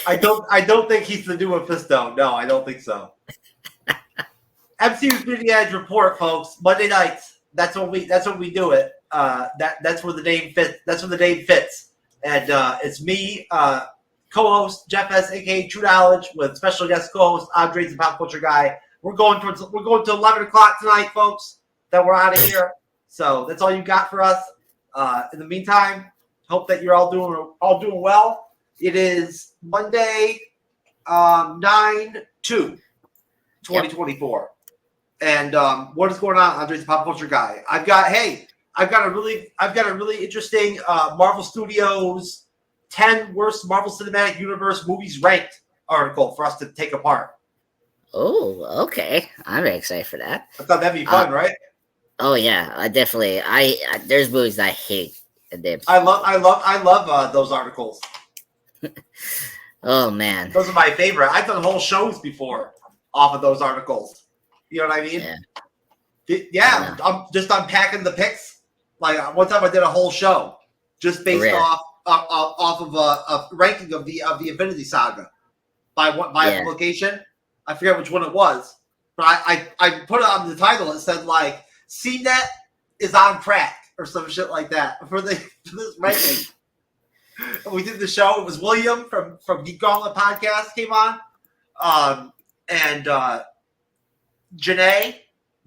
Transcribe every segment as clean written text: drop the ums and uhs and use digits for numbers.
I don't think he's the new Mephisto. No, I don't think so. MCU'S Bleeding Edge Report, folks. Monday nights. That's when we do it. That's where the name fits. That's where the name fits. And it's me, co-host Jeff S, aka TrueKnowledge, with special guest co-host Andre's the Pop Culture Guy. We're going to 11 o'clock tonight, folks. Then we're out of here. So that's all you got for us. In the meantime, hope that you're all doing well. It is Monday, 9/2/2024. Yep. And what is going on, Andre's the Pop Culture Guy? I've got a really interesting Marvel Studios 10 worst Marvel Cinematic Universe movies ranked article for us to take apart. Oh, okay. I'm very excited for that. I thought that'd be fun, right? Oh yeah, I definitely. There's movies that I hate. I love those articles. Oh man, those are my favorite. I've done whole shows before off of those articles. You know what I mean? Yeah. I'm just unpacking the picks. Like one time I did a whole show just based off of a ranking of the Infinity Saga by location. I forget which one it was, but I put it on the title. It said like CNET is on crack or some shit like that for this ranking. We did the show. It was William from Geek Gauntlet Podcast came on, and Janae,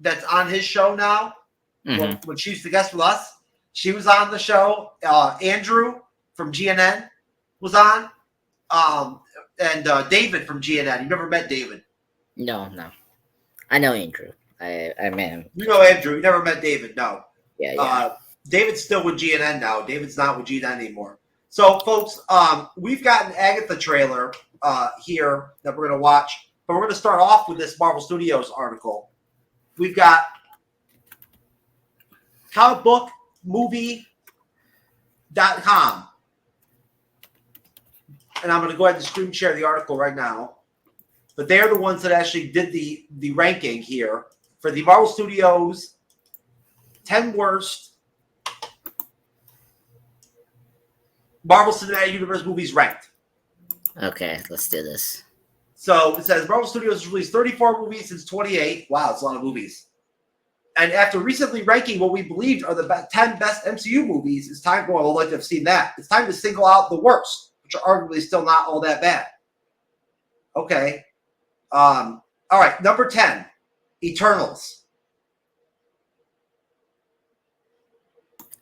that's on his show now. Mm-hmm. When she used to guest with us, she was on the show. Andrew from GNN was on, and David from GNN. You never met David? No. I know Andrew. I met him. You know Andrew. You never met David? No. Yeah. David's still with GNN now. David's not with GNN anymore. So, folks, we've got an Agatha trailer here that we're going to watch. But we're going to start off with this Marvel Studios article. We've got comicbookmovie.com. And I'm going to go ahead and screen share the article right now. But they're the ones that actually did the ranking here for the Marvel Studios 10 worst Marvel Cinematic Universe movies ranked. Okay, let's do this. So it says Marvel Studios has released 34 movies since 28. Wow, it's a lot of movies. And after recently ranking what we believed are the 10 best MCU movies, it's time to, well, I'd like to have seen that. It's time to single out the worst, which are arguably still not all that bad. Okay. All right, number 10, Eternals.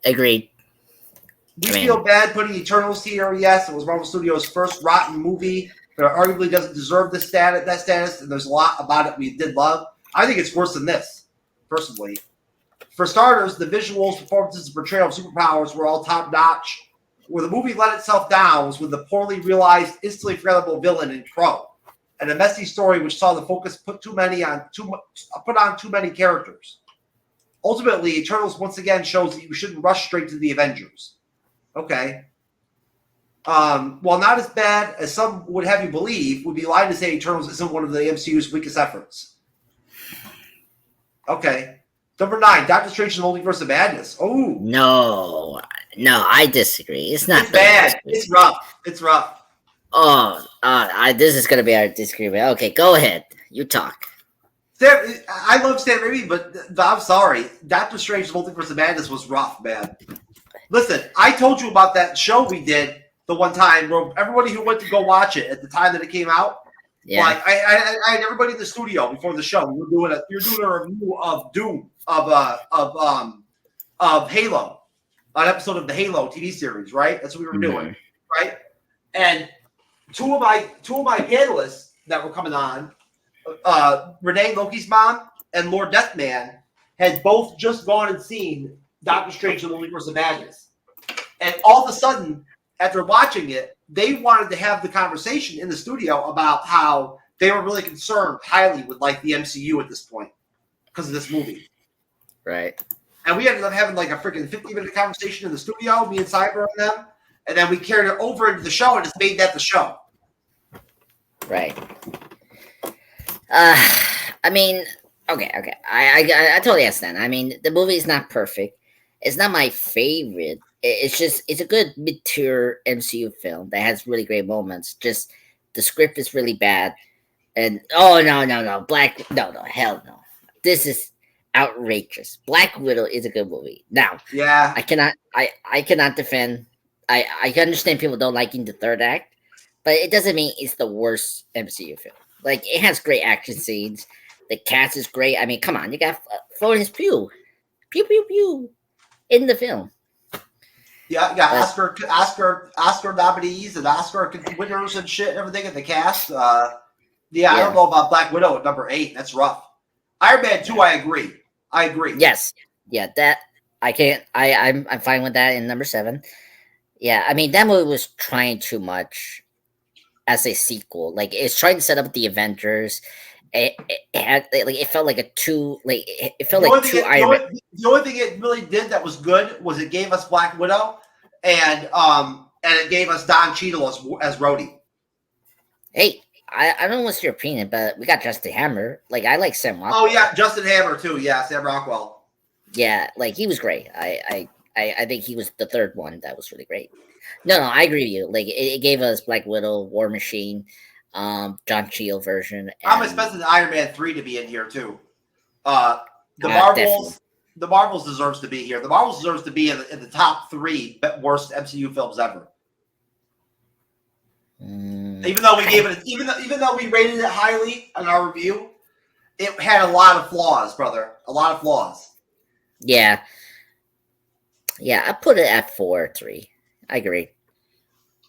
Agreed. We feel bad putting Eternals here. Yes, it was Marvel Studios' first rotten movie, but it arguably doesn't deserve that status, and there's a lot about it we did love. I think it's worse than this, personally. For starters, the visuals, performances, and portrayal of superpowers were all top-notch. Where the movie let itself down was with the poorly realized, instantly forgettable villain in Crow, and a messy story which saw the focus put on too many characters. Ultimately, Eternals once again shows that you shouldn't rush straight to the Avengers. Okay. While not as bad as some would have you believe, would be lying to say Eternals isn't one of the MCU's weakest efforts. Okay. Number 9, Doctor Strange and the Multiverse of Madness. Oh. No, I disagree. It's not bad. It's rough. Oh, this is going to be our disagreement. Okay, go ahead. You talk. I love Sam Raimi, but I'm sorry. Doctor Strange and the Multiverse of Madness was rough, man. Listen, I told you about that show we did the one time where everybody who went to go watch it at the time that it came out. Yeah. Like I had everybody in the studio before the show. You're doing a review of Doom of Halo, an episode of the Halo TV series, right? That's what we were doing, right? And two of my panelists that were coming on, Renee Loki's mom and Lord Deathman, had both just gone and seen Doctor Strange and the Multiverse of Madness. And all of a sudden, after watching it, they wanted to have the conversation in the studio about how they were really concerned highly with like the MCU at this point because of this movie. Right. And we ended up having like a freaking 50-minute conversation in the studio, me and Cyber and them. And then we carried it over into the show and just made that the show. Right. I mean, okay. I totally understand. I mean, the movie is not perfect. It's not my favorite. It's a good mid-tier MCU film that has really great moments. Just the script is really bad, and oh no, hell no, this is outrageous. Black Widow is a good movie. Now, Yeah. I cannot defend. I can understand people don't liking the third act, but it doesn't mean it's the worst MCU film. Like, it has great action scenes. The cast is great. I mean, come on, you got Florence Pugh, pew, in the film. Yeah, you got Oscar nominees and Oscar winners and shit and everything in the cast. I don't know about Black Widow at number 8. That's rough. Iron Man 2, I agree. Yes. Yeah, that I can't I'm fine with that in number 7. Yeah, I mean, that movie was trying too much as a sequel. Like, it's trying to set up the Avengers. It felt like a two like it felt like two Iron Man. The only thing it really did that was good was it gave us Black Widow and it gave us Don Cheadle as Rhodey. Hey, I don't know what's your opinion, but we got Justin Hammer. Like, I like Sam Rockwell. Oh yeah, Justin Hammer too. Yeah, Sam Rockwell. Yeah, like, he was great. I think he was the third one that was really great. No, I agree with you. Like, it gave us Black Widow, War Machine, John Cheadle version. I'm expecting Iron Man 3 to be in here too. The Marvels deserves to be here. The Marvels deserves to be in the top 3 worst MCU films ever. Even though we gave it, even though we rated it highly in our review, it had a lot of flaws, brother. A lot of flaws. Yeah, I put it at 4 or 3. I agree.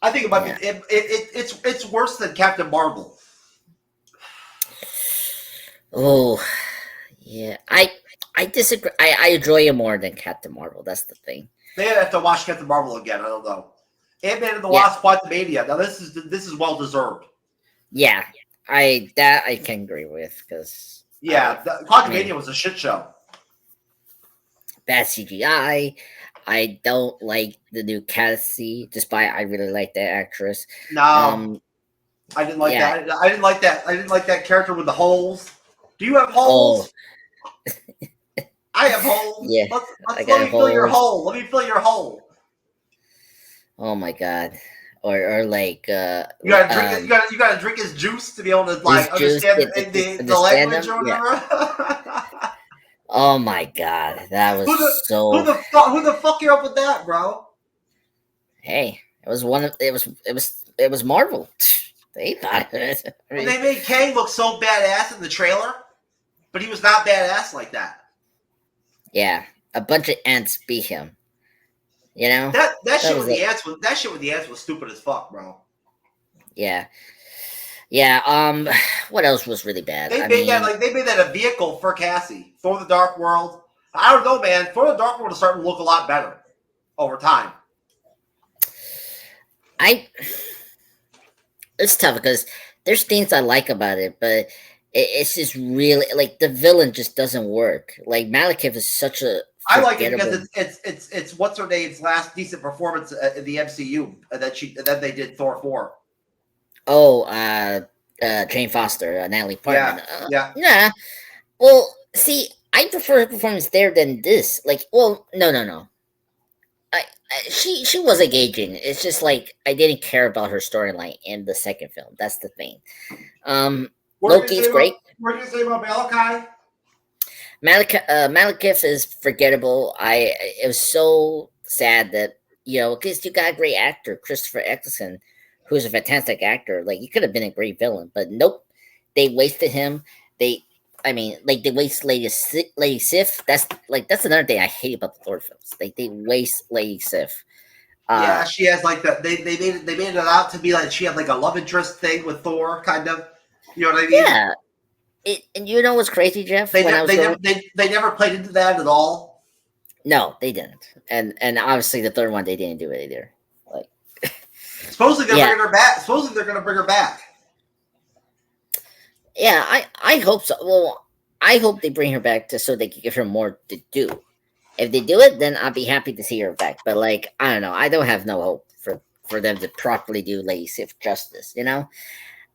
I think it might be. It's worse than Captain Marvel. Oh, yeah. I disagree. I enjoy it more than Captain Marvel. That's the thing. They have to watch Captain Marvel again. I don't know. Ant-Man and the Wasp: Quantumania. Now this is well deserved. Yeah, I can agree with, because Quantumania was a shit show. Bad CGI. I don't like the new Cassie, despite I really like that actress. No, I didn't like that. I didn't like that. I didn't like that character with the holes. Do you have holes? Oh. I have holes. Yeah, let me fill your hole. Let me fill your hole. Oh my god. Or like you gotta drink his juice to be able to like understand the language or whatever. Oh my god, that was who the fuck you up with that, bro? Hey, it was Marvel. They thought it. I mean, they made Kang look so badass in the trailer, but he was not badass like that. Yeah, a bunch of ants beat him. You know, that shit with the ants was stupid as fuck, bro. Yeah. What else was really bad? They made that a vehicle for Cassie. Thor: The Dark World. I don't know, man. Thor: The Dark World is starting to look a lot better over time. It's tough because there's things I like about it, but it's just really, like, the villain just doesn't work. Like, Malekith is such a I like it because it's what's her name's last decent performance in the MCU that they did Thor 4. Oh, Jane Foster, Natalie Portman. Yeah. Well, see, I prefer her performance there than this. Like, well, no. She was engaging. It's just like I didn't care about her storyline in the second film. That's the thing. Loki's great. What are you say about Malachi? Malekith is forgettable. It was so sad that, because you got a great actor, Christopher Eccleston, who's a fantastic actor. Like, he could have been a great villain, but nope, they wasted him. They waste Lady Sif. That's another thing I hate about the Thor films. They waste Lady Sif. Yeah, she has like they made it out to be like she had like a love interest thing with Thor, kind of. You know what I mean? Yeah. And you know what's crazy, Jeff? They never played into that at all. No, they didn't. And obviously the third one they didn't do it either. Like, supposedly they're bringing her back. Supposedly they're going to bring her back. Yeah, I hope so. Well, I hope they bring her back so they can give her more to do. If they do it, then I'll be happy to see her back. But, like, I don't know. I don't have no hope for them to properly do Lady Sif justice.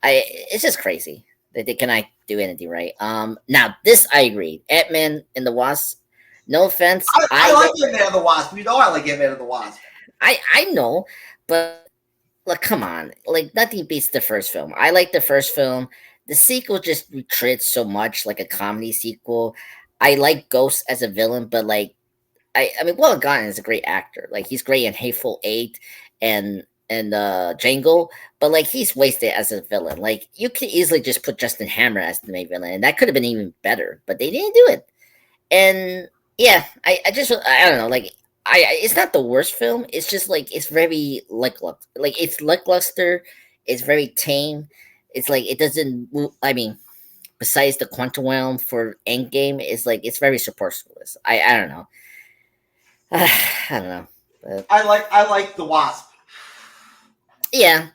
It's just crazy that they cannot do anything right. Now this I agree. Ant-Man and the Wasp. No offense. I like Ant-Man and the Wasp. You know I like Ant-Man and the Wasp. I know, but Look, come on, like nothing beats the first film. I like the first film. The sequel just retreads so much, like a comedy sequel. I like Ghost as a villain, but like I mean, Will Gone is a great actor. Like he's great in Hateful Eight and Django, but like he's wasted as a villain. Like you could easily just put Justin Hammer as the main villain, and that could have been even better. But they didn't do it. And yeah, I don't know. Like it's not the worst film. It's just like it's very like it's lackluster. It's very tame. It's like it doesn't. I mean, besides the quantum realm for Endgame, it's like it's very superfluous. I don't know. I don't know. But, I like the Wasp. yeah,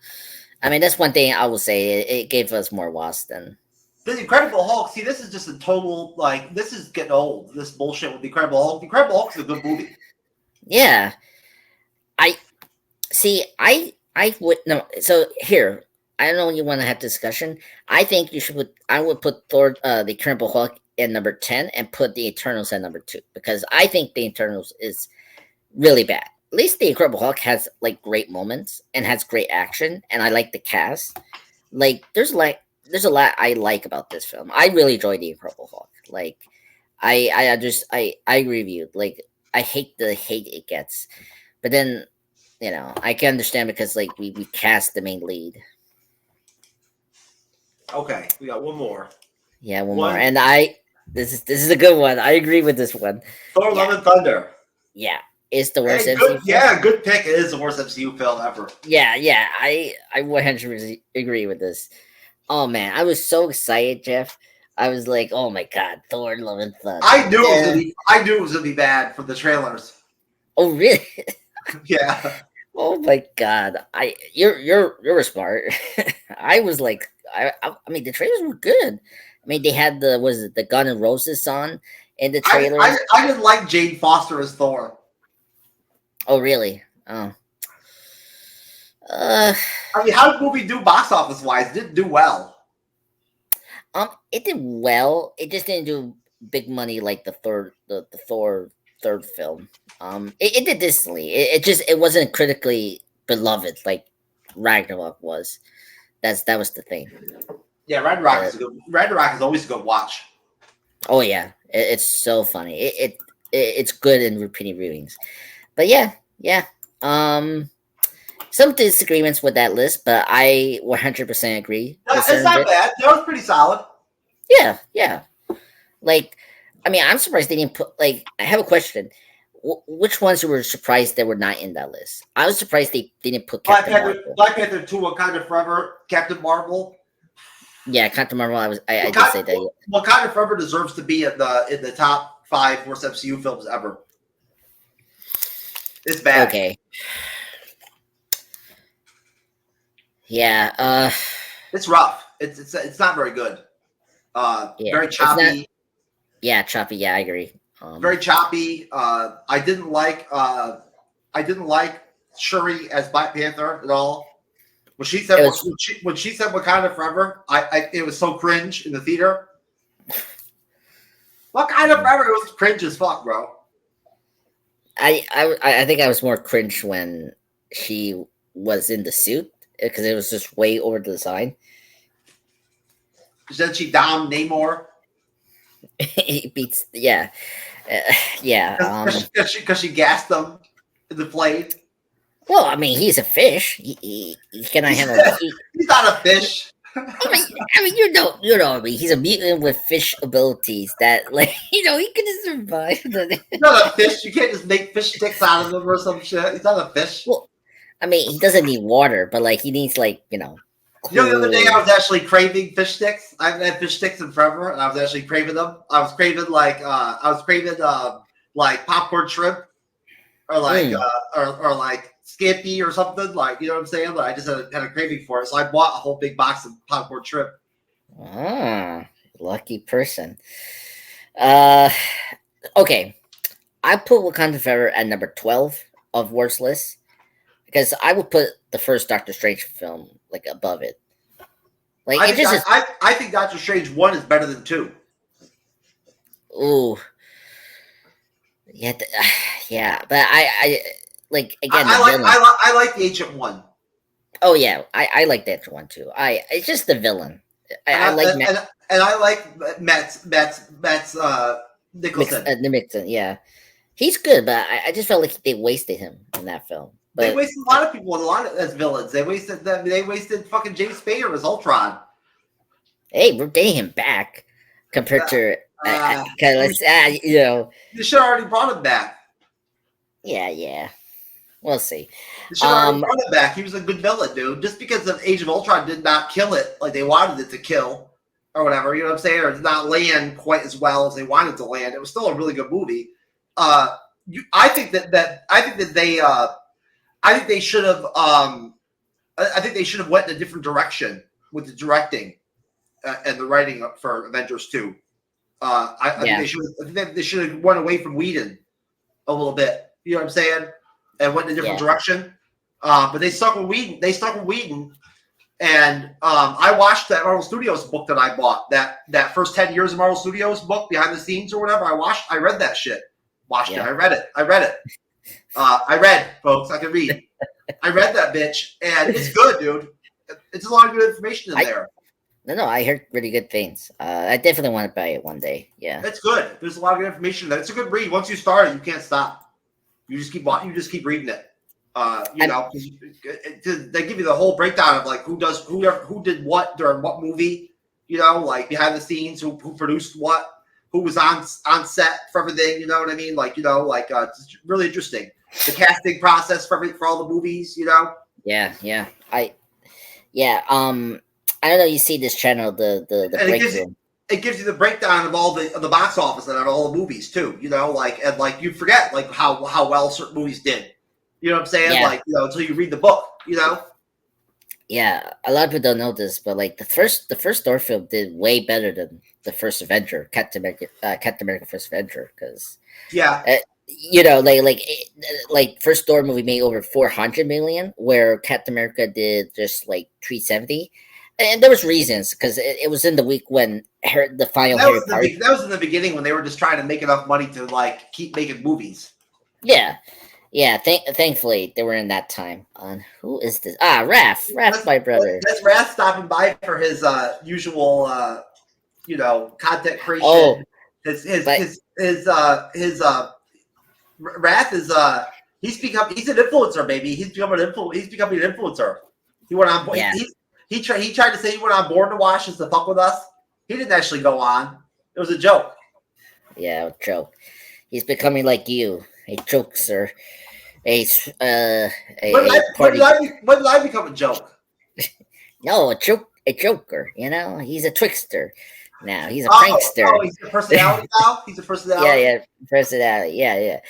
I mean that's one thing I will say. It gave us more Wasp than The Incredible Hulk. See, this is just a total like this is getting old. This bullshit with the Incredible Hulk. The Incredible Hulk is a good movie. yeah. I see. I would no. So here, I don't know. You want to have discussion? I think you should put. I would put Thor, the Incredible Hulk, in number 10, and put the Eternals at number 2 because I think the Eternals is really bad. At least the Incredible Hulk has like great moments and has great action, and I like the cast. Like there's a lot I like about this film. I really enjoy the Incredible Hulk. Like I agree with you. Like I hate the hate it gets, but then I can understand because like we cast the main lead. Okay, we got one more. Yeah, one more, and this is a good one. I agree with this one. Thor: Love and Thunder. Yeah, it's the worst Hey, MCU good, film. yeah, good pick. It is the worst MCU film ever. Yeah, I 100% agree with this. Oh man, I was so excited, Jeff. I was like, oh my god, Thor: Love and Thunder. I knew it was gonna be bad from the trailers. Oh really? Yeah. Oh my god, you're smart. I was like, I mean, the trailers were good. I mean, they had the Gun and Roses song in the trailers. I didn't like Jane Foster as Thor. Oh really? Oh. I mean, how did the movie do box office wise? It didn't do well. It did well. It just didn't do big money like the Thor third film. It did decently. It wasn't critically beloved like Ragnarok was. That was the thing. Yeah, Ragnarok is always a good watch. Oh yeah, it's so funny. It's good in repeating viewings. But yeah. Some disagreements with that list, but I 100% agree. No, it's not bad. That was pretty solid. Yeah. Like, I mean, I'm surprised they didn't put. Like, I have a question. Which ones were surprised that were not in that list? I was surprised they didn't put Black Panther 2, Wakanda Forever, Captain Marvel. Yeah, Captain Marvel. I did say that. Wakanda Forever deserves to be in the top 5 worst MCU films ever. It's bad. Okay. Yeah. It's rough. It's not very good. Very choppy. Choppy. Yeah, I agree. Very choppy. I didn't like Shuri as Black Panther at all. When she said Wakanda Forever, it was so cringe in the theater. Wakanda Forever, it was cringe as fuck, bro. I think I was more cringe when she was in the suit because it was just way over the design. Then she domed Namor. He beats, yeah. Because she gassed him in the plane. Well, I mean, he's a fish. He cannot handle it. He's not a fish. I mean, you know. I mean, he's a mutant with fish abilities that, like, he could have survived. He's not a fish. You can't just make fish sticks out of him or some shit. He's not a fish. Well, I mean, he doesn't need water, but like, he needs cool. The other day I was actually craving fish sticks. I haven't had fish sticks in forever, and I was actually craving them. I was craving like popcorn shrimp, or like or like scampi or something. Like, you know what I'm saying? Like, I just had a craving for it, so I bought a whole big box of popcorn shrimp. Ah, lucky person. Okay, I put Wakanda Forever at number 12 of worst list because I would put the first Doctor Strange film like above it. Like I think Doctor Strange 1 is better than 2. Ooh, yeah, but I like again. I like the Ancient One. Oh yeah, I like that one too. It's just the villain. I like and I like Matt's Nicholson. the Mixon. Yeah, he's good, but I just felt like they wasted him in that film. They But wasted a lot of people, as villains. They wasted them. They wasted fucking James Spader as Ultron. hey, we're getting him back compared to you know. You should have already brought him back. Yeah. We'll see. You should have already brought him back. He was a good villain, dude. Just because of Age of Ultron did not kill it like they wanted it to kill, or whatever. You know what I'm saying? Or did not land quite as well as they wanted to land. It was still a really good movie. I think they should have. I think they should have went in a different direction with the directing and the writing for Avengers 2. I think they should have went away from Whedon a little bit. You know what I'm saying? And went in a different direction. But they stuck with Whedon. And I watched that Marvel Studios book that I bought. That first 10 years of Marvel Studios book, behind the scenes or whatever. I read that shit. Watched it. I read it. I read, folks. I can read. I read that bitch, and it's good, dude. It's a lot of good information in there. No, I heard really good things. I definitely want to buy it one day. Yeah, it's good. There's a lot of good information in there. It's a good read. Once you start it, you can't stop. You just keep watching. You just keep reading it. They give you the whole breakdown of like who did what during what movie. You know, like behind the scenes, who produced what. Who was on set for everything, you know what I mean? Like, it's really interesting. The casting process for all the movies, you know? Yeah. I don't know. You see this channel, the breakdown. It gives you the breakdown of all the box office and of all the movies too, you know, and you forget like how well certain movies did. You know what I'm saying? Yeah. Like, until you read the book, you know? Yeah, a lot of people don't know this, but like the first Thor film did way better than the first Avenger, Captain America First Avenger, because like first Thor movie made over 400 million, where Captain America did just like 370, and there was reasons because it was in the week when the final that was in the beginning when they were just trying to make enough money to like keep making movies. Yeah, thankfully they were in that time. Who is this? Raph, my brother. That's Raph stopping by for his usual, content creation. Oh, his Raph is he's an influencer, baby. He's becoming an influencer. He went on. Yeah. He tried to say he went on Born to Watch just to fuck with us. He didn't actually go on. It was a joke. Yeah, a joke. He's becoming like you. A jokester, when did I become a joke? No, a joker. You know, he's a trickster. Now he's a prankster. Oh, he's a personality now. He's a personality. Yeah, personality. Yeah.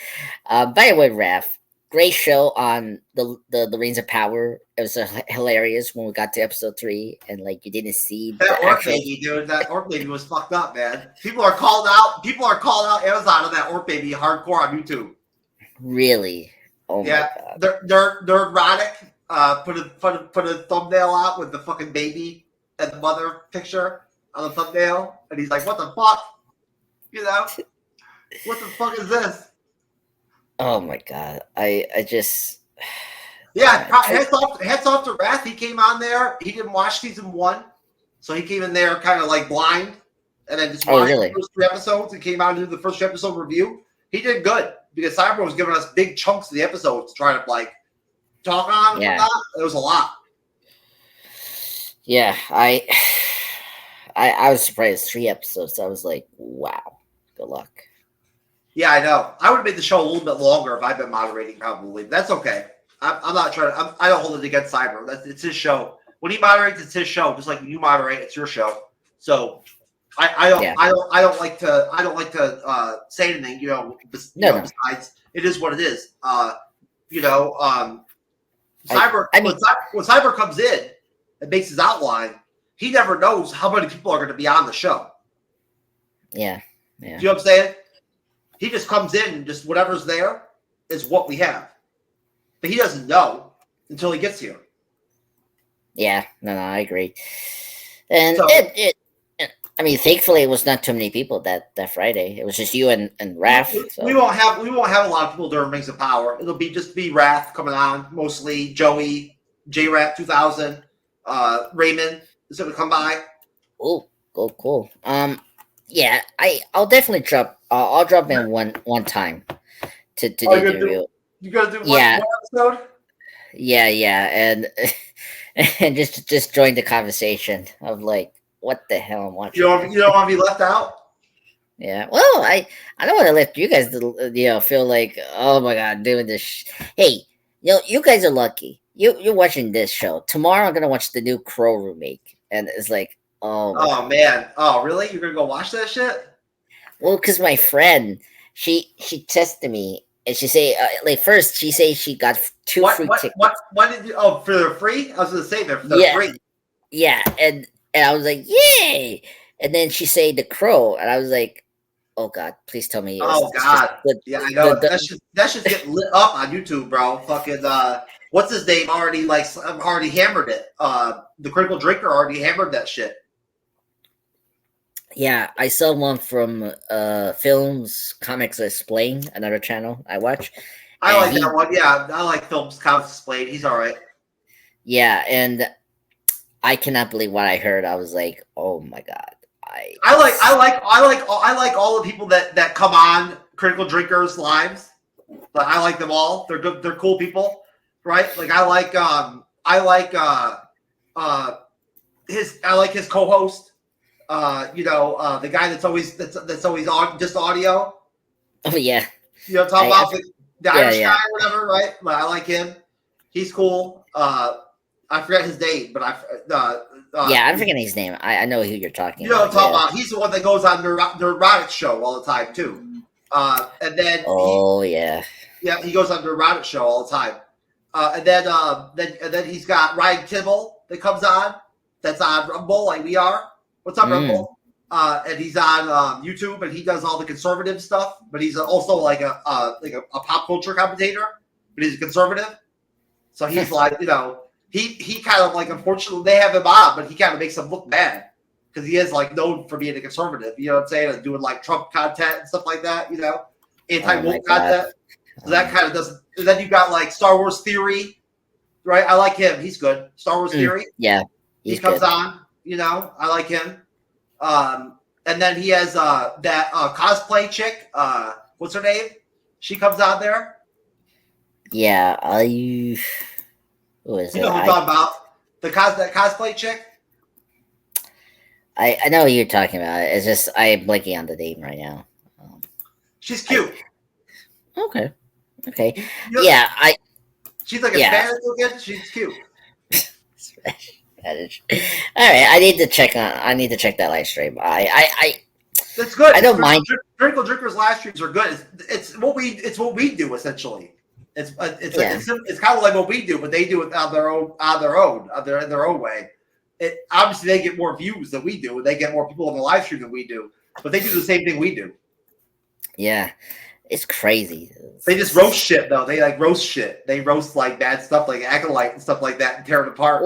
By the way, Raph, great show on the Rings of Power. It was hilarious when we got to episode 3, and like you didn't see that orc baby, dude. That orc baby was fucked up, man. People are calling out Amazon on that orc baby hardcore on YouTube. Really? Oh yeah, my God. They're erotic. Put a thumbnail out with the fucking baby and the mother picture on the thumbnail, and he's like, "What the fuck? You know, what the fuck is this?" Oh my God, I just hats off to Wrath. He came on there. He didn't watch season 1, so he came in there kind of like blind, and then just watched the first 3 episodes and came out to do the first 3 episode review. He did good because Cyber was giving us big chunks of the episodes to try to like talk on. Yeah, it was a lot. Yeah, I was surprised 3 episodes. I was like, wow, good luck. Yeah, I know. I would have made the show a little bit longer if I'd been moderating, probably. But that's okay. I'm not trying to. I don't hold it against Cyber. It's his show. When he moderates, it's his show. Just like when you moderate, it's your show. So I don't like to say anything. You know, besides it is what it is. Cyber. When Cyber comes in and makes his outline, he never knows how many people are going to be on the show. Yeah. Do you know what I'm saying? He just comes in and just whatever's there is what we have. But he doesn't know until he gets here. Yeah, no, I agree. And so, thankfully it was not too many people that Friday. It was just you and Raph. So. We won't have a lot of people during Rings of Power. It'll just be Raph coming on, mostly Joey, J-Rat 2000. Raymond is going to come by. Oh, cool. Yeah, I'll definitely drop. I'll drop in one time to do the review. You gonna do Yeah. one episode? Yeah, and and just join the conversation of like, what the hell I'm watching. You don't want to be left out. Yeah, well, I don't want to let you guys, feel like, oh my god, doing this. Hey, you guys are lucky. You're watching this show. Tomorrow, I'm gonna watch the new Crow remake, and it's like, oh man, oh really? You're gonna go watch that shit? Well, because my friend, she texted me, and she say, first she say she got two free tickets. What did you? Oh, for the free? I was gonna say they're free. Yeah, and I was like, yay! And then she say the Crow, and I was like, oh god, please tell me. Oh god, yeah, I know that should get lit up on YouTube, bro. Fucking what's his name? Already hammered it. The Critical Drinker already hammered that shit. Yeah, I saw one from Films Comics Explain, another channel I watch. I like that one. Yeah, I like Films Comics Explain. He's all right. Yeah, and I cannot believe what I heard. I was like, oh my god. I like all the people that come on Critical Drinkers lives. But I like them all. They're good. They're cool people, right? Like I like his co-host. The guy that's always on just audio. Oh yeah. You know, talking about the Irish guy or whatever, right? But I like him. He's cool. I forget his name, but I'm forgetting his name. I know who you're talking about. You know what I'm talking about. He's the one that goes on the Erotic Show all the time too. And then he goes on the Erotic Show all the time. And then he's got Ryan Kimmel that comes on. That's on Rumble like we are. What's up, Rumble? And he's on YouTube, and he does all the conservative stuff. But he's also like a pop culture commentator. But he's a conservative, so he's like, he kind of like, unfortunately they have him on, but he kind of makes him look bad because he is like known for being a conservative. You know what I'm saying? And doing like Trump content and stuff like that. Anti-woke content. So that kind of doesn't. And then you got like Star Wars Theory, right? I like him. He's good. Star Wars Theory. Yeah, he comes on. I like him. And then he has that cosplay chick. What's her name? She comes on there. Yeah, who is it? You know who I'm talking about? That cosplay chick. I know who you're talking about. It's just I'm blanking on the name right now. She's cute. Okay. She's like a Spanish looking. She's cute. All right, I need to check that live stream. That's good. I don't mind. Drinkers live streams are good. It's what we do essentially. It's kind of like what we do, but they do it in their own way. Obviously they get more views than we do, and they get more people on the live stream than we do. But they do the same thing we do. Yeah, it's crazy. They just roast shit though. They like roast shit. They roast like bad stuff, like Acolyte and stuff like that, and tear it apart.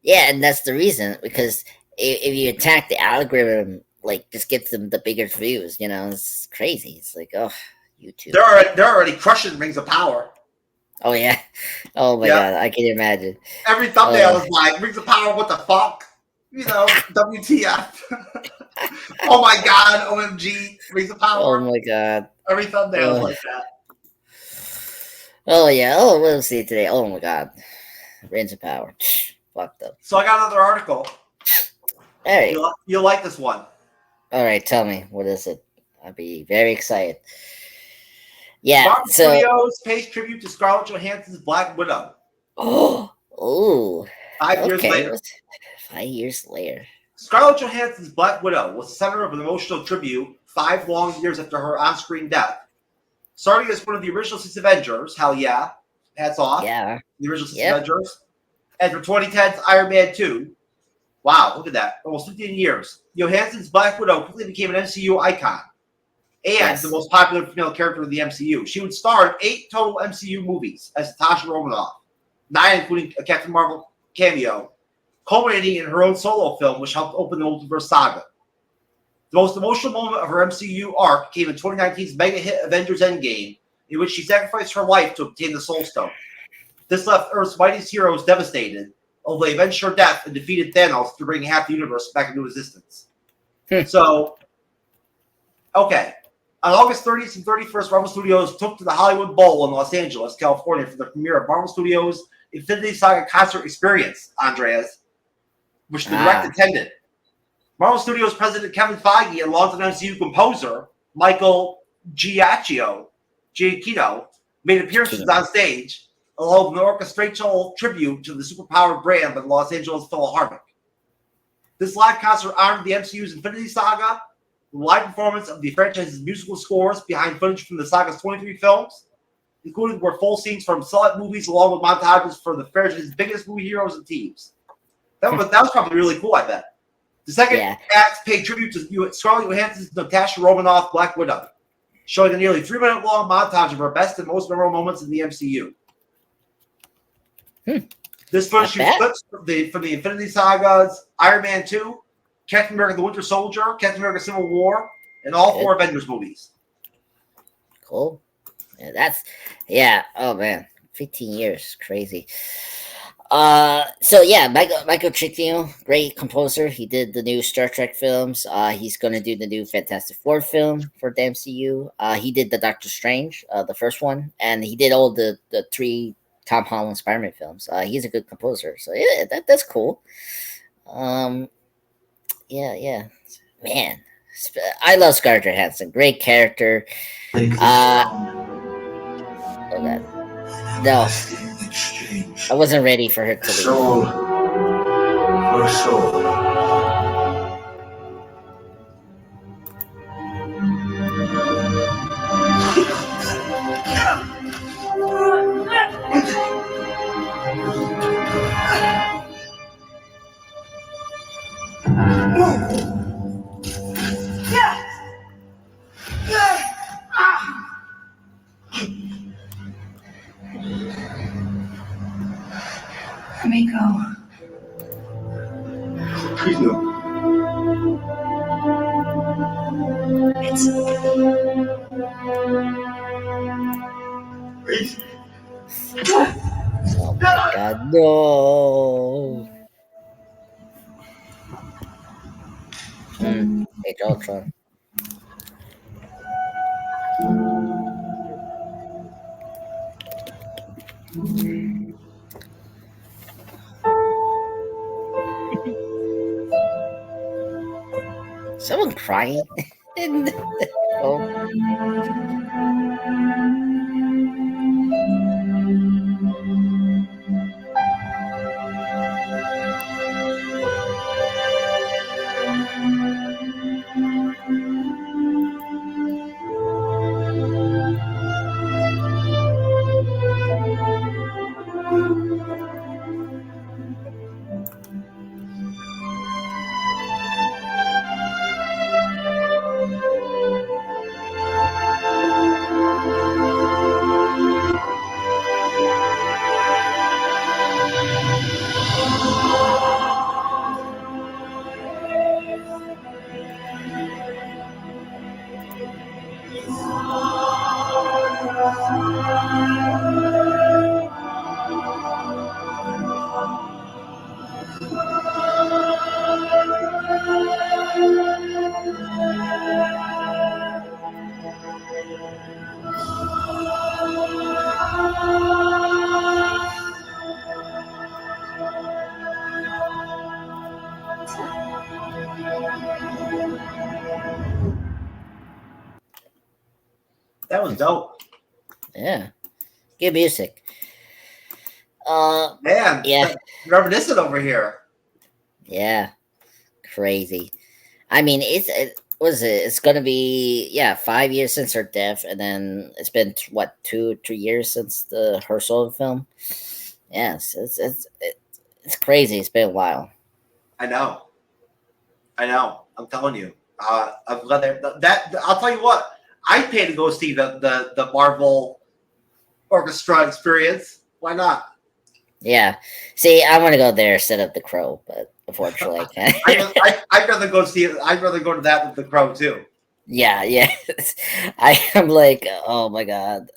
Yeah, and that's the reason, because if you attack the algorithm, like, just gets them the biggest views. It's crazy. It's like, oh, YouTube. They're already crushing Rings of Power. Oh yeah. Oh my god, I can imagine. Every thumbnail is like Rings of Power. What the fuck? WTF? Oh my god, OMG, Rings of Power. Oh my god. Every thumbnail is like that. Oh yeah. Oh, we'll see today. Oh my god, Rings of Power. Fucked up. So I got another article. All right. You'll like this one. All right, tell me, what is it? I'll be very excited. Yeah. Marvel Studios pays tribute to Scarlett Johansson's Black Widow. Oh. 5 years later. 5 years later. Scarlett Johansson's Black Widow was the center of an emotional tribute 5 long years after her on-screen death. Starting as one of the original 6 Avengers, hell yeah, hats off. Yeah. The original 6 Avengers. And for 2010's Iron Man 2. Wow, look at that. Almost 15 years. Johansson's Black Widow quickly became an MCU icon. And the most popular female character in the MCU. She would star in 8 total MCU movies as Natasha Romanoff. 9 including a Captain Marvel cameo. Culminating in her own solo film, which helped open the multiverse saga. The most emotional moment of her MCU arc came in 2019's mega hit Avengers Endgame, in which she sacrificed her life to obtain the Soul Stone. This left Earth's mightiest heroes devastated, although they avenged her death and defeated Thanos to bring half the universe back into existence. So, okay. On August 30th and 31st, Marvel Studios took to the Hollywood Bowl in Los Angeles, California for the premiere of Marvel Studios' Infinity Saga concert experience, Andreas, which the direct attended. Marvel Studios president Kevin Feige and longtime MCU composer Michael Giacchino made appearances on stage, along with an orchestral tribute to the superpowered brand by the Los Angeles Philharmonic. This live concert honored the MCU's Infinity Saga, the live performance of the franchise's musical scores behind footage from the saga's 23 films, including were full scenes from select movies along with montages for the franchise's biggest movie heroes and teams. That was probably really cool, I bet. The second act paid tribute to Scarlett Johansson's Natasha Romanoff Black Widow, showing a nearly 3-minute-long montage of her best and most memorable moments in the MCU. This footage used clips from the Infinity Saga's Iron Man 2, Captain America the Winter Soldier, Captain America Civil War, and all 4 Avengers movies. Cool. Oh man, 15 years, crazy. Michael Giacchino, great composer. He did the new Star Trek films. He's gonna do the new Fantastic Four film for the MCU. He did the Doctor Strange, the first one, and he did all the 3 Tom Holland Spider-Man films. He's a good composer, so that's cool. Man, I love Scarlett Johansson. Great character. No, I wasn't ready for her to leave. Soul for soul. Let me go. Please no. It's Please. Oh my God, no! Age of Ultron. Someone crying in the That was dope. Yeah, good music. Man, reminiscent over here. Yeah, crazy. I mean, it's gonna be 5 years since her death, and then it's been 2-3 years since her solo film. Yes, it's crazy. It's been a while. I know. I'm telling you. I'm glad that I'll tell you what. I paid to go see the Marvel Orchestra experience. Why not? Yeah. See, I want to go there instead of The Crow, but unfortunately I can't. I'd rather go see it. I'd rather go to that than The Crow too. Yeah, yeah. I am like, oh my god.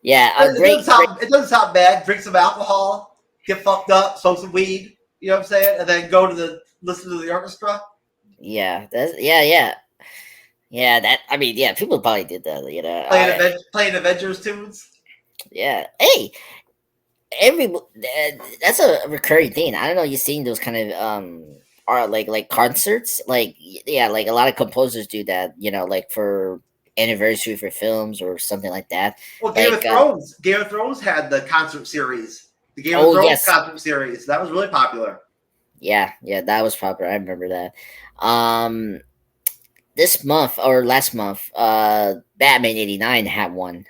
Yeah, a great, great. It doesn't sound bad. Drink some alcohol, get fucked up, smoke some weed. You know what I'm saying? And then go to listen to the orchestra. Yeah, yeah. That I mean, yeah, people probably did that. Playing Avengers tunes. Yeah. Hey, that's a recurring thing. I don't know. You've seen those kind of are like concerts, yeah, like a lot of composers do that. Like for anniversary for films or something like that. Well, Like, Game of Thrones had the concert series. The Game of oh Thrones yes, concert series. That was really popular. yeah, that was popular. I remember that. Um, this month or last month, Batman '89 had one.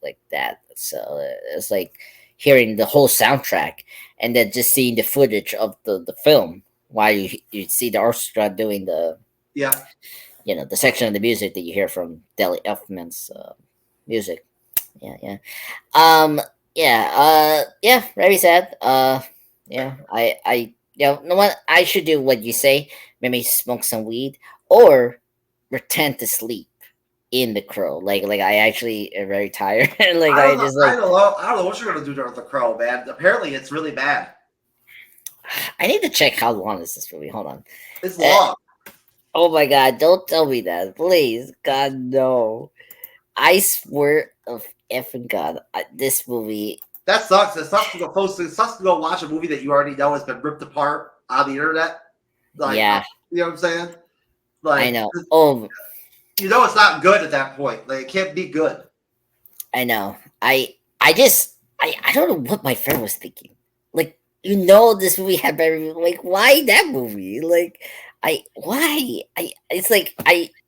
Like that. So it's like hearing the whole soundtrack and then just seeing the footage of the film while you see the orchestra doing the Yeah. the section of the music that you hear from Deli Elfman's music. Yeah. Yeah, very sad. Yeah, I know what I should do. What you say? Maybe smoke some weed or pretend to sleep in the Crow. Like I actually am very tired. Like I I don't know. just like I don't know what you're gonna do to the Crow, man. Apparently, it's really bad. I need to check how long is this movie. Hold on. It's long. Oh my god! Don't tell me that, please. God no. I swear of effing God, this movie. That sucks. It sucks to go It sucks to go watch a movie that you already know has been ripped apart on the internet. Like, Yeah, you know what I'm saying? Like, I know. Oh, you know it's not good at that point. Like, it can't be good. I know. I don't know what my friend was thinking. Like, this movie had very like why that movie? Like it's like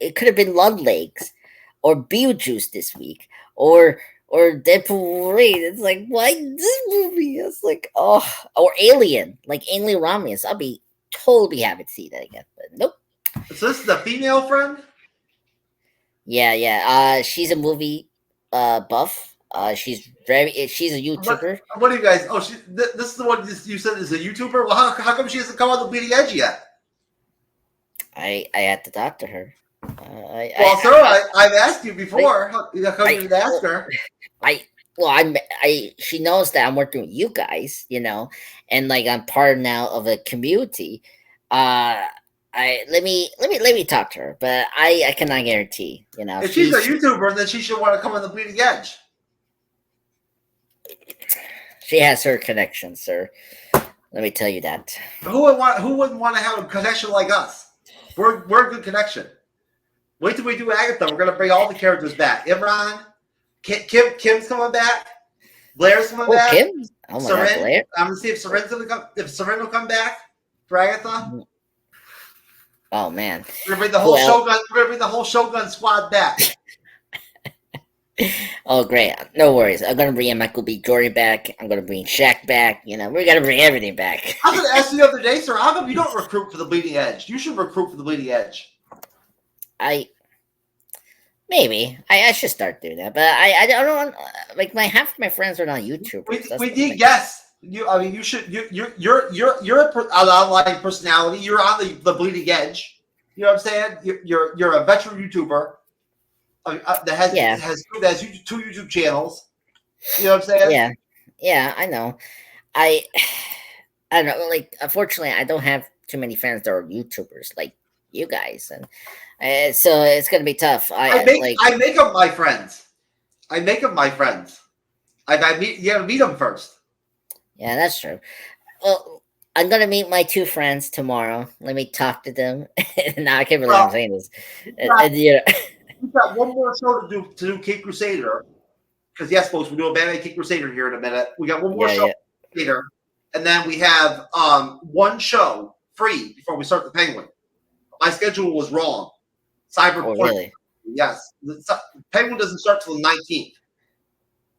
it could have been Legs or Beetlejuice this week or Deadpool Rain. It's like why this movie? It's like or Alien, like Alien Romulus. I'll be totally happy to see that again. But nope. So this is the female friend? Yeah. She's a movie buff. She's a YouTuber. What do you guys? Oh, this is the one you said is a YouTuber. Well, how come she hasn't come on the Bleeding Edge yet? I had to talk to her. I've asked you before. How come you didn't ask her? She knows that I'm working with you guys, and like I'm part now of a community. Let me talk to her, but I cannot guarantee. If she's a YouTuber, then she should want to come on the Bleeding Edge. She has her connection, sir. Let me tell you that. Who wouldn't want to have a connection like us? We're a good connection. Wait till we do Agatha. We're gonna bring all the characters back. Imran, Kim's coming back. Blair's coming back. Kim? Oh my God, Blair. I'm gonna see if Seren's gonna come. If Seren will come back for Agatha. Oh man, we're gonna bring the whole Shogun. We're gonna bring the whole Shogun squad back. Oh great, no worries. I'm gonna bring Michael B. Jordan back. I'm gonna bring Shaq back. We're gonna bring everything back. I was gonna ask you the other day, sir. How come you don't recruit for the Bleeding Edge? You should recruit for the Bleeding Edge. Maybe I should start doing that, but I don't know. Like half of my friends are not YouTubers. We need guests. You should. You're an online personality. You're on the Bleeding Edge. You know what I'm saying? You're a veteran YouTuber that has two YouTube channels. You know what I'm saying? Yeah, I know. I don't know. Like, unfortunately, I don't have too many friends that are YouTubers like you guys, and so it's gonna be tough. I make them my friends. I make them my friends. You gotta meet them first. Yeah, that's true. Well, I'm gonna meet my two friends tomorrow. Let me talk to them. Now I can't believe I'm saying this. We've got one more show to do Caped Crusader. Because yes, folks, we're doing Batman Caped Crusader here in a minute. We got one more show later, and then we have one show free before we start the Penguin. My schedule was wrong. Cyberpunk. Oh, really? Yes. The Penguin doesn't start till the 19th.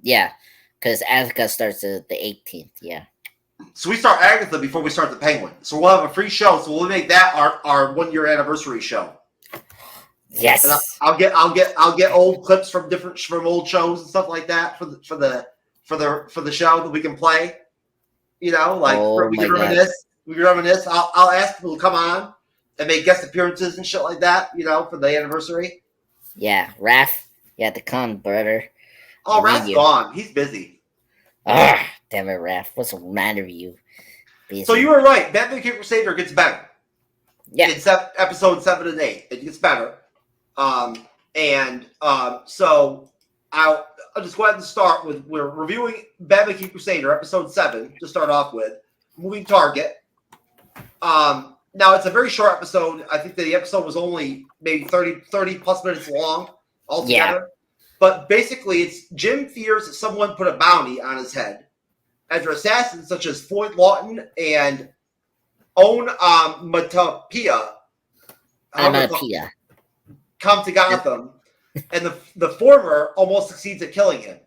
Yeah, because Agatha starts the 18th. Yeah. So we start Agatha before we start the Penguin. So we'll have a free show. So we'll make that our 1 year anniversary show. Yes. And I'll get old clips from old shows and stuff like that for the show that we can play. We can reminisce. We can reminisce. I'll ask people to come on. and made guest appearances and shit like that, for the anniversary. Yeah, Raph, you had to come, brother. Oh, I need Raph's you. gone. He's busy. Ah, damn it, Raph. What's the matter with you? Busy. So you were right. Batman Caped Crusader gets better. Yeah. In episode 7 and 8. It gets better. So I'll just go ahead and start with, we're reviewing Batman Caped Crusader, episode 7, to start off with. Moving target. Now, it's a very short episode. I think the episode was only maybe 30 plus minutes long altogether. Yeah. But basically, it's Jim fears that someone put a bounty on his head. After assassins such as Floyd Lawton and Own Matapia come to Gotham, and the former almost succeeds at killing him.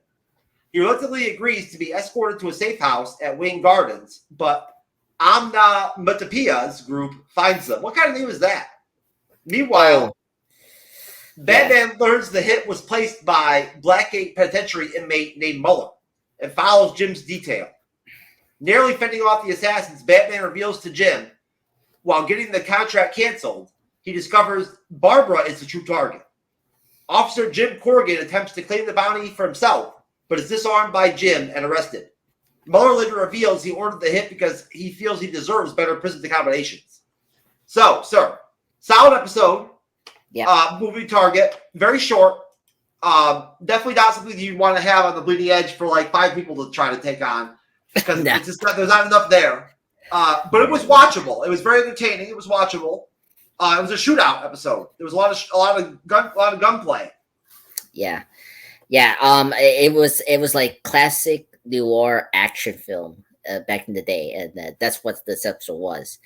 He reluctantly agrees to be escorted to a safe house at Wayne Gardens, but Amna Matapia's group finds them. What kind of name is that? Meanwhile, Batman learns the hit was placed by Blackgate Penitentiary inmate named Muller and follows Jim's detail. Narrowly fending off the assassins, Batman reveals to Jim, while getting the contract canceled, he discovers Barbara is the true target. Officer Jim Corrigan attempts to claim the bounty for himself, but is disarmed by Jim and arrested. Muller later reveals he ordered the hit because he feels he deserves better prison accommodations. So, sir, solid episode. Yeah. Moving target. Very short. Definitely not something you'd want to have on the bleeding edge for like 5 people to try to take on. Because there's not enough there. But it was watchable. It was very entertaining. It was watchable. It was a shootout episode. There was a lot of gunplay. Yeah. It was like classic noir action film back in the day, and that's what this episode was.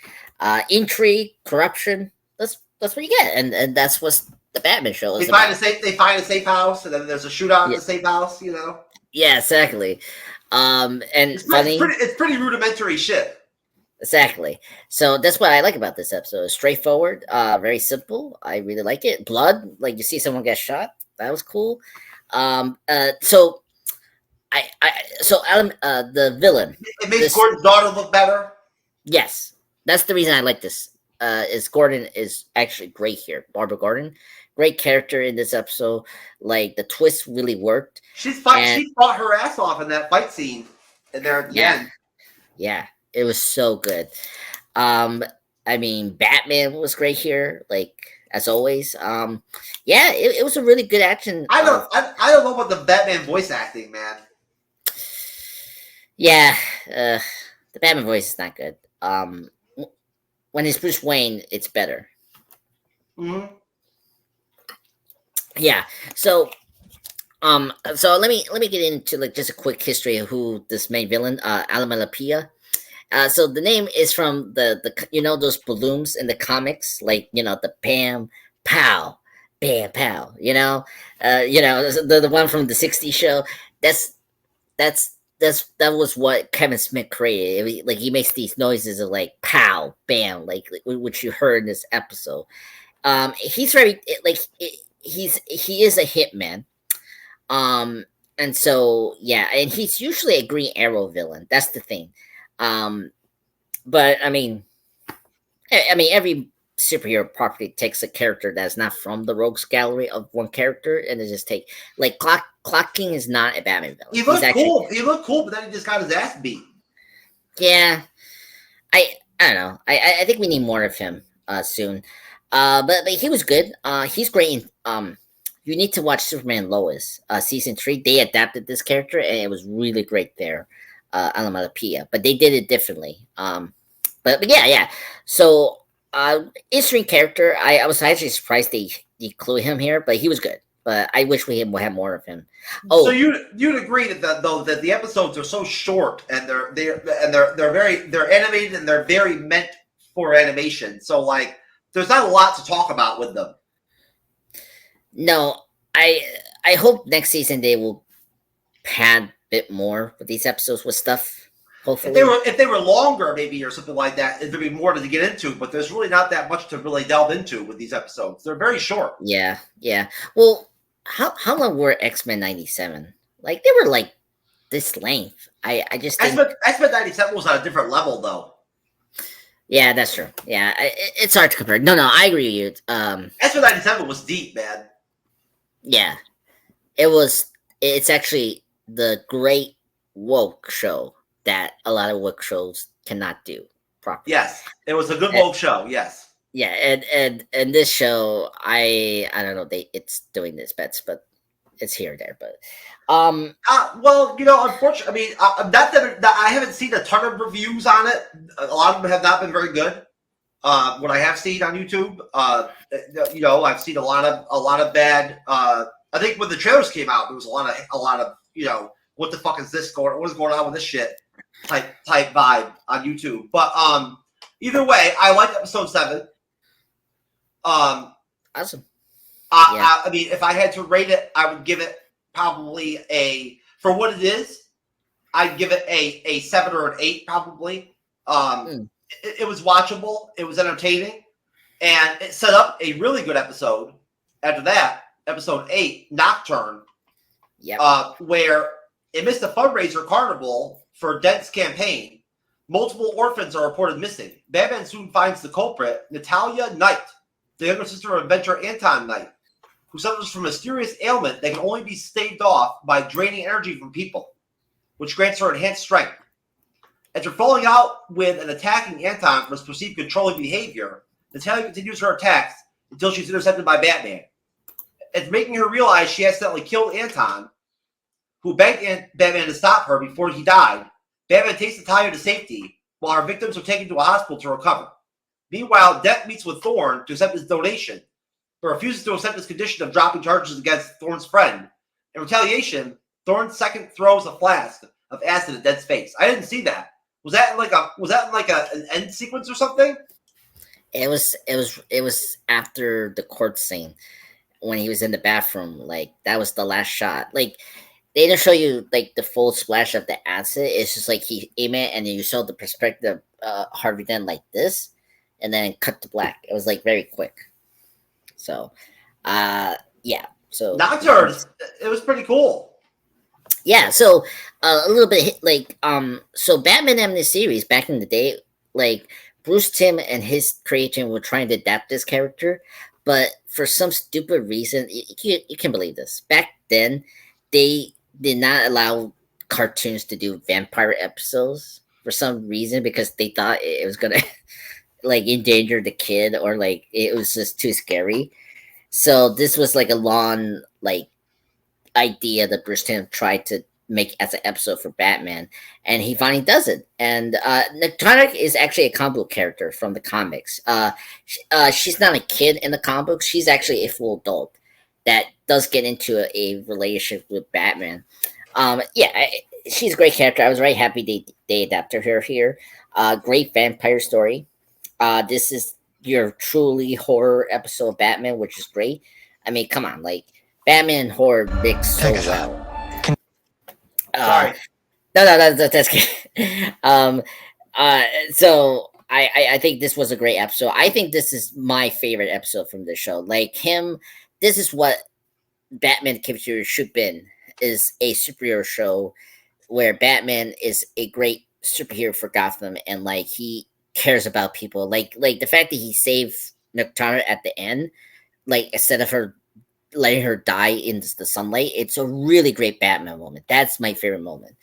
Intrigue, corruption. That's what you get, and that's what the Batman show is. They find a safe house, and then there's a shootout in the safe house. Yeah, exactly. And it's pretty rudimentary shit. Exactly. So that's what I like about this episode. It's straightforward, very simple. I really like it. Blood, like you see someone get shot. That was cool. So Adam, the villain. It makes Gordon's daughter look better. Yes, that's the reason I like this. Is Gordon is actually great here. Barbara Gordon, great character in this episode. Like the twist really worked. She fought her ass off in that fight scene in there at the end. Yeah, it was so good. I mean, Batman was great here, like as always. It was a really good action. I don't know about the Batman voice acting, man. Yeah, the Batman voice is not good. When it's Bruce Wayne, it's better. Mm-hmm. Yeah. So let me get into like just a quick history of who this main villain, Alamalapia. So the name is from the those balloons in the comics, like the Bam Pow, Bam Pow. The one from the '60s show. That was what Kevin Smith created. Like he makes these noises of like pow, bam, like which you heard in this episode. He's very he is a hitman. And so and he's usually a Green Arrow villain. That's the thing. But I mean every superhero property takes a character that's not from the rogues gallery of one character, and they just take like Clock King is not a Batman villain. He looked cool. He looked cool, but then he just got his ass beat. Yeah, I don't know. I think we need more of him soon. But he was good. He's great. You need to watch Superman Lois season 3. They adapted this character, and it was really great there. Alamalapia, but they did it differently. But yeah. So. Interesting character. I was actually surprised they included him here, but he was good. But I wish we would have more of him. Oh, so you'd agree that the episodes are so short and they're animated and they're very meant for animation. So like, there's not a lot to talk about with them. No, I hope next season they will pad a bit more with these episodes with stuff. Hopefully. If they were longer, maybe or something like that, there'd be more to get into. But there's really not that much to really delve into with these episodes. They're very short. Yeah. Well, how long were X-Men 97? Like they were like this length. I just think X-Men 97 was on a different level though. Yeah, that's true. Yeah, it's hard to compare. No, I agree with you. ACER 97 was deep, man. Yeah, it was. It's actually the great woke show that a lot of woke shows cannot do properly. Yes, it was a good woke show. Yes. Yeah, and this show, I don't know, it's doing this bets, but it's here or there. But Well, unfortunately, I mean, not that I haven't seen a ton of reviews on it. A lot of them have not been very good. What I have seen on YouTube, I've seen a lot of bad. I think when the trailers came out, there was a lot of what the fuck is this going? What is going on with this shit? Type vibe on YouTube. But either way, I liked episode 7. awesome. I mean, if I had to rate it, I would give it probably for what it is. I'd give it a 7 or an 8 probably. It was watchable. It was entertaining, and it set up a really good episode. After that, episode 8, Nocturne, where it missed a fundraiser carnival for Dent's campaign. Multiple orphans are reported missing. Batman soon finds the culprit, Natalia Knight, the younger sister of inventor Anton Knight, who suffers from a mysterious ailment that can only be staved off by draining energy from people, which grants her enhanced strength. After falling out with and attacking Anton for his perceived controlling behavior, Natalia continues her attacks until she's intercepted by Batman. It's making her realize she accidentally killed Anton, who begged Batman to stop her before he died. Batman takes Natalia to safety, while her victims are taken to a hospital to recover. Meanwhile, Death meets with Thorn to accept his donation, but refuses to accept his condition of dropping charges against Thorn's friend. In retaliation, Thorn second throws a flask of acid at Dead's face. I didn't see that. Was that an end sequence or something? It was after the court scene when he was in the bathroom. Like, that was the last shot. Like, they didn't show you like the full splash of the acid. It's just like he aimed it, and then you saw the perspective Harvey Dent like this, and then cut to black. It was like very quick. So, yeah. So Nocturne, it was pretty cool. Yeah, so a little bit like so Batman animated series back in the day, like Bruce Timm and his creation were trying to adapt this character, but for some stupid reason, you can believe this. Back then, they did not allow cartoons to do vampire episodes for some reason because they thought it was gonna like endanger the kid, or like it was just too scary. So this was like a long like idea that Bruce Timm tried to make as an episode for Batman, and he finally does it. And Nocturne is actually a comic book character from the comics. She's not a kid in the comic books. She's actually a full adult that does get into a relationship with Batman. She's a great character. I was very happy they adapted her here. Great vampire story. This is your truly horror episode of Batman, which is great. I mean, come on, like Batman and horror mix so well. Sorry. No, that's good. So I think this was a great episode. I think this is my favorite episode from the show. Like this is what Batman Caped should have been, is a superhero show where Batman is a great superhero for Gotham, and like he cares about people. Like the fact that he saved Nocturne at the end, like instead of her letting her die in the sunlight, it's a really great Batman moment. That's my favorite moment.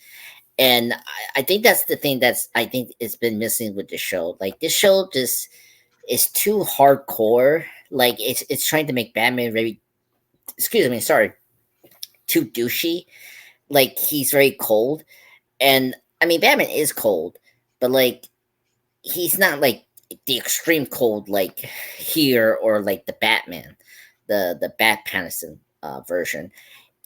And I think that's the thing I think it's been missing with the show. Like this show just is too hardcore. Like it's trying to make Batman too douchey. Like he's very cold. And I mean Batman is cold, but like he's not like the extreme cold like here or like the Batman, the Bat Pattinson version.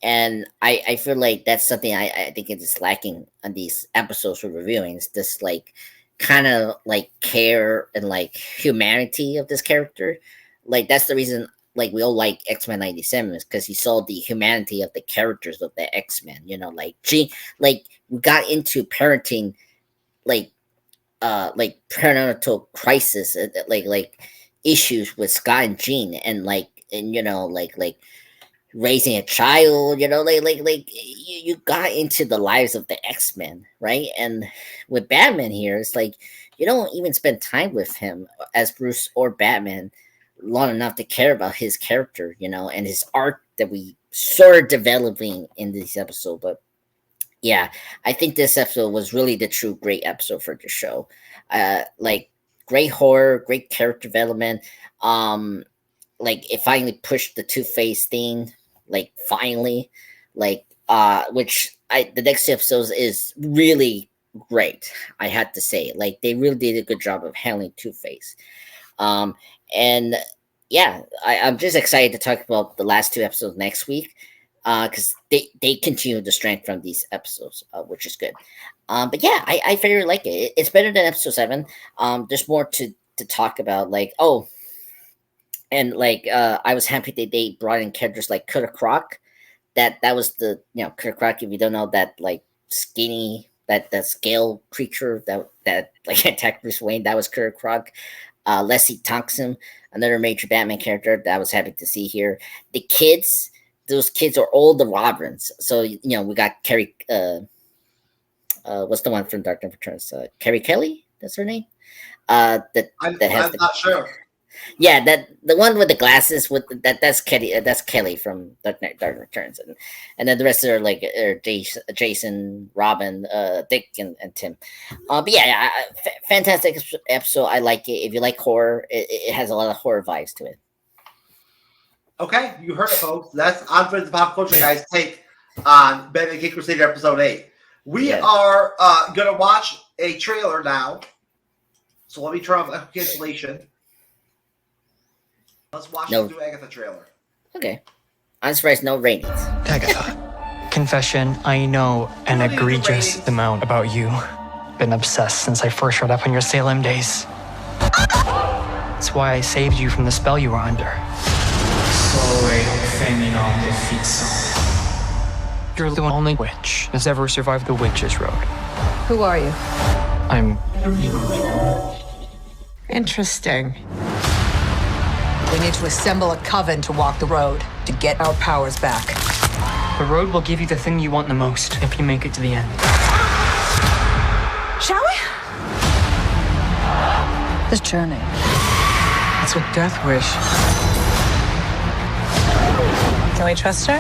And I feel like that's something I think it is lacking on these episodes we're reviewing. It's this like kind of like care and like humanity of this character. Like that's the reason like we all like X-Men 97 is because you saw the humanity of the characters of the X-Men. You know, like like we got into parenting like parental crisis, like issues with Scott and Jean, and you know like raising a child, you know, like you got into the lives of the X-Men, right? And with Batman here, it's like you don't even spend time with him as Bruce or Batman long enough to care about his character, and his arc that we sort of developing in this episode. But yeah, I think this episode was really the true great episode for the show. Like great horror, great character development. Like it finally pushed the Two-Face thing. Like finally, like which the next episode is really great. I had to say, like they really did a good job of handling Two-Face. And yeah, I'm just excited to talk about the last two episodes next week. Because they continue the strength from these episodes, which is good. But yeah, I very like it. It's better than episode 7. There's more to talk about. Like and like I was happy that they brought in characters like Killer Croc. That was the Killer Croc. If you don't know, that like skinny that scale creature that like attacked Bruce Wayne. That was Killer Croc. Leslie Thompson, another major Batman character that I was happy to see here. The kids. Those kids are all the Robins. So, we got Carrie, what's the one from Dark Knight Returns? Carrie Kelly? That's her name? I'm not sure. Yeah, the one with the glasses that's Kelly. That's Kelly from Dark Knight Returns, and then the rest are like Jason, Robin, Dick, and Tim. But yeah, fantastic episode. I like it. If you like horror, it has a lot of horror vibes to it. Okay, you heard it, folks. That's Andre the Pop Culture Guy's take on Batman Caped Crusader Episode 8. We are going to watch a trailer now. So let me turn off cancellation. Let's watch the new Agatha trailer. Okay. I'm surprised no ratings. Agatha, confession, I know an egregious amount about you. Been obsessed since I first showed up on your Salem days. That's why I saved you from the spell you were under. You're the only witch that's ever survived the Witch's Road. Who are you? I'm... Interesting. We need to assemble a coven to walk the road, to get our powers back. The road will give you the thing you want the most if you make it to the end. Shall we? This journey. That's what death wish. Can we trust her?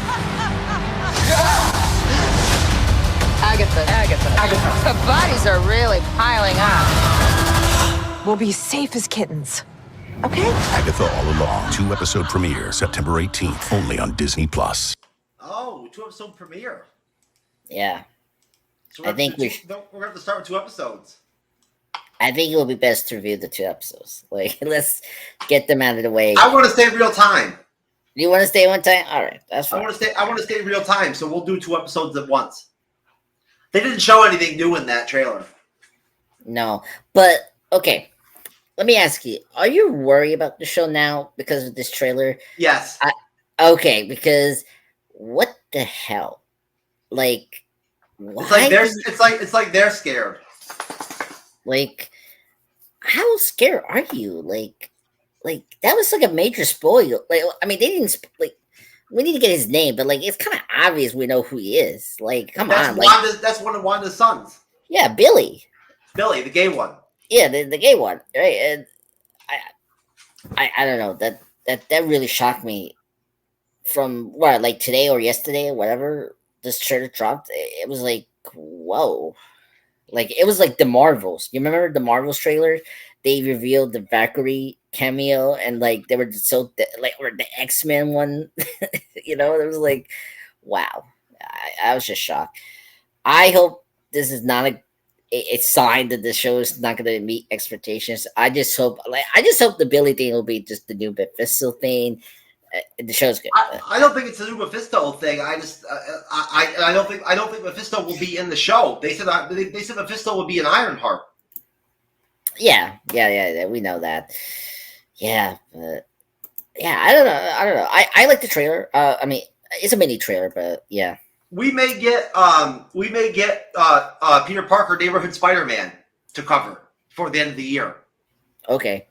Agatha. The bodies are really piling up. We'll be safe as kittens. Okay? Agatha All Along, 2-episode premiere, September 18th, only on Disney+. Oh, 2-episode premiere. Yeah. So I think we're going to have to start with 2 episodes. I think it will be best to review the 2 episodes. Like, let's get them out of the way. I want to stay in real time. You want to stay one time? All right, that's fine. I want to stay in real time, so we'll do 2 episodes at once. They didn't show anything new in that trailer. No, but okay. Let me ask you: are you worried about the show now because of this trailer? Yes. Okay, because what the hell? Like, why? It's like they're scared. Like, how scared are you? Like that was like a major spoil. Like, I mean, they didn't like. We need to get his name, but like, it's kind of obvious we know who he is. Like, come on, that's one of Wanda's sons. Yeah, Billy, the gay one. Yeah, the gay one, right? And I don't know, that really shocked me. From what, like today or yesterday or whatever, this trailer dropped. It was like, whoa, like it was like the Marvels. You remember the Marvels trailer? They revealed the Valkyrie cameo, and like they were or the X-Men one. It was like, wow. I was just shocked. I hope this is not a sign that the show is not going to meet expectations. I just hope the Billy thing will be just the new Mephisto thing. The show's good. I don't think it's a new Mephisto thing. I don't think Mephisto will be in the show. They said Mephisto will be an Ironheart. Yeah, we know that. Yeah, I don't know. I like the trailer. I mean, it's a mini trailer, but yeah. We may get Peter Parker Neighborhood Spider-Man to cover before the end of the year. Okay.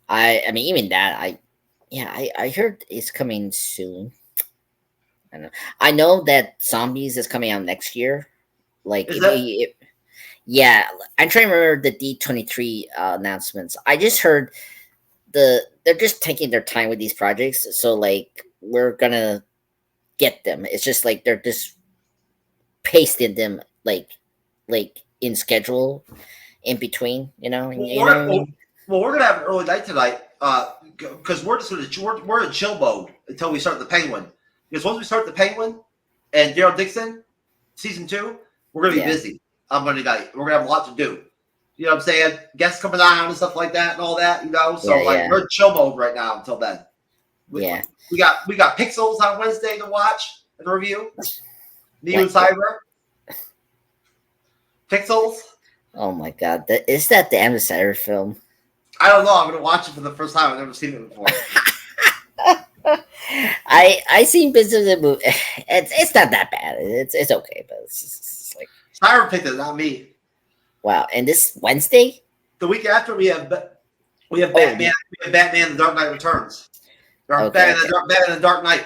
I mean, even that, I heard it's coming soon. I know that Zombies is coming out next year. Like, Yeah, I'm trying to remember the D23 announcements. I just heard they're just taking their time with these projects. So like we're gonna get them. It's just like they're just pasting them like in schedule in between. You know. Well, You know what I mean? we're gonna have an early night tonight because we're just we're in chill mode until we start the Penguin. Because once we start the Penguin and Daryl Dixon season 2, we're gonna be busy on Monday night. We're gonna have a lot to do. You know what I'm saying? Guests coming on and stuff like that and all that. You know, so we're in chill mode right now until then. We got Pixels on Wednesday to watch and review. Neo and Cyber. Pixels. Oh my god, is that the ACER film? I don't know. I'm gonna watch it for the first time. I've never seen it before. I seen bits of the movie. It's not that bad. It's okay, but it's like Cyber picked it, not me. Wow. And this Wednesday, the week after, we have Batman. We have Batman: The Dark Knight Returns. Batman: The Dark Knight.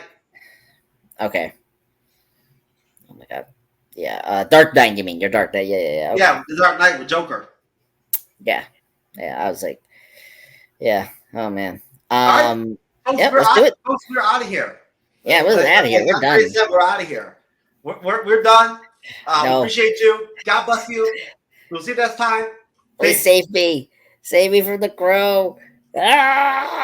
Okay. Oh my god. Yeah. Dark Knight. You mean your Dark Knight? Yeah. Okay. Yeah, The Dark Knight with Joker. Yeah. I was like, yeah. Oh man. Folks, let's do it. Folks, we're out of here. Yeah, we're out of here. We're done. We're out of here. We're done. No. Appreciate you. God bless you. We'll see you next time. Please save me. Save me from the crow. Ah!